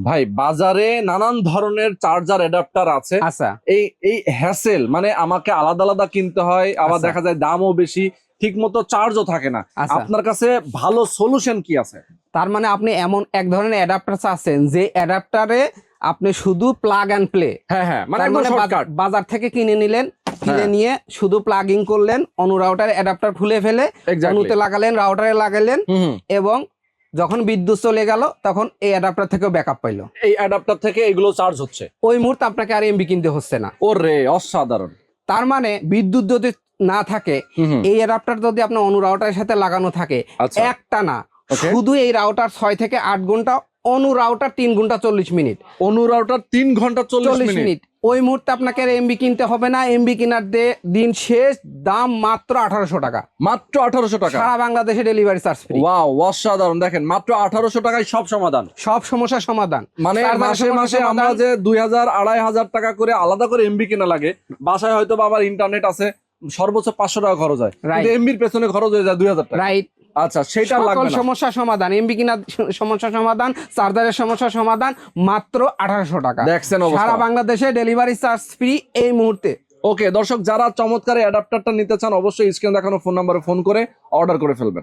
ভাই বাজারে নানান ধরনের চার্জার অ্যাডাপ্টার আছে। আচ্ছা এই এই হ্যাসেল মানে আমাকে আলাদা আলাদা কিনতে হয়, আবার আচ্ছা। দেখা যায় দামও বেশি, ঠিক মতো চার্জও থাকে না। আচ্ছা। আপনার কাছে ভালো সলিউশন কি আছে? তার মানে আপনি এমন এক ধরনের অ্যাডাপ্টার চাচ্ছেন যে অ্যাডাপ্টারে আপনি শুধু প্লাগ অ্যান্ড প্লে। হ্যাঁ হ্যাঁ, মানে তার একদম মানে শর্টকাট। বাজার থেকে কিনে নিলেন, কিনে হ্যাঁ। নিয়ে শুধু প্লাগিং করলেন, অনু রাউটার অ্যাডাপ্টার খুলে ফেলে Exactly. অনুতে লাগালেন, রাউটারে লাগালেন, হুম। এবং যখন বিদ্যুৎ চলে গেল তখন এই অ্যাডাপ্টার থেকেও ব্যাকআপ পাইলো। এই অ্যাডাপ্টার থেকে এগুলো চার্জ হচ্ছে ওই মুহূর্তে আপনাকে আর এমবি কিনতে হচ্ছে না। ওরে অসাধারণ। তার মানে বিদ্যুৎ যদি না থাকে, হুম। এই অ্যাডাপ্টার যদি আপনার অনু রাউটারের সাথে লাগানো থাকে, আচ্ছা। একটা না Okay. শুধু এই রাউটার 6 থেকে 8 ঘন্টা, অনু রাউটার 3 ঘন্টা 40 মিনিট, অনু রাউটার 3 ঘন্টা 40 40 মিনিট। মিনিট। ওই মুহূর্তে আপনাকে আর এমবি কিনতে হবে না। এমবি কেনার দিন শেষ, দাম মাত্র 1800 টাকা, মাত্র 1800 টাকা। সারা বাংলাদেশে ডেলিভারি চার্জ ফ্রি। ওয়াও অসাধারণ। দেখেন মাত্র 1800 টাকায় সব সমাধান, সব সমস্যার সমাধান। মানে চার্জারের মাসে সমস্যার মাসে সমাধান। আমরা যে 2000 2500 টাকা করে আলাদা করে এমবি কেনা লাগে, বাসায় হয়তো বা আমার ইন্টারনেট আছে, সর্বোচ্চ 500 টাকা খরচ হয়, কিন্তু এমবির পেছনে খরচ হয়ে যায় 2000 টাকা। রাইট। আচ্ছা, সেটা সকল লাগবে না। সমস্যার সমাধান, এমবি কেনার সমস্যার সমাধান, চার্জারের সমস্যার সমাধান, মাত্র 1800 টাকা। দেখছেন অবস্থা। সারা বাংলাদেশে ডেলিভারি চার্জ ফ্রি এই মুহূর্তে। ওকে দর্শক, যারা চমৎকার অ্যাডাপ্টারটা নিতে চান অবশ্যই স্ক্রিনে দেখানো ফোন নম্বরে ফোন করে অর্ডার করে ফেলবেন।